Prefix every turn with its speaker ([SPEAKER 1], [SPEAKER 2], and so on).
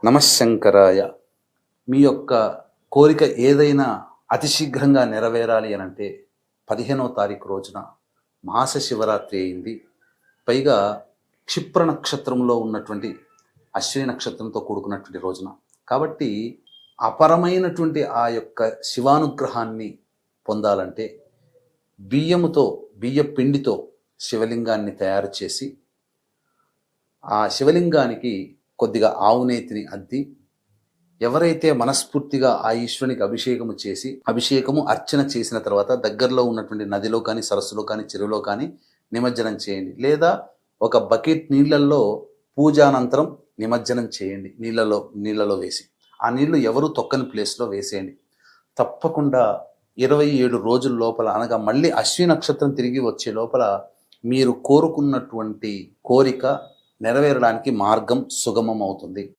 [SPEAKER 1] నమశంకరాయ. మీ యొక్క కోరిక ఏదైనా అతి శీఘ్రంగా నెరవేరాలి అనంటే 15వ తారీఖు రోజున మాస శివరాత్రి అయింది. పైగా క్షిప్ర నక్షత్రంలో ఉన్నటువంటి అశ్విని నక్షత్రంతో కూడుకున్నటువంటి రోజున. కాబట్టి అపరమైనటువంటి ఆ యొక్క శివానుగ్రహాన్ని పొందాలంటే బియ్య పిండితో శివలింగాన్ని తయారు చేసి ఆ శివలింగానికి కొద్దిగా ఆవునేతిని అద్ది ఎవరైతే మనస్ఫూర్తిగా ఆ ఈశ్వరునికి అభిషేకము అర్చన చేసిన తర్వాత దగ్గరలో ఉన్నటువంటి నదిలో కానీ సరస్సులో కానీ చెరువులో కానీ నిమజ్జనం చేయండి. లేదా ఒక బకెట్ నీళ్ళల్లో పూజానంతరం నిమజ్జనం చేయండి. నీళ్ళలో వేసి ఆ నీళ్లు ఎవరు తొక్కని ప్లేస్లో వేసేయండి. తప్పకుండా 27 రోజుల లోపల, అనగా మళ్ళీ అశ్విని నక్షత్రం తిరిగి వచ్చే లోపల మీరు కోరుకున్నటువంటి కోరిక నెరవేరడానికి మార్గం సుగమం అవుతుంది.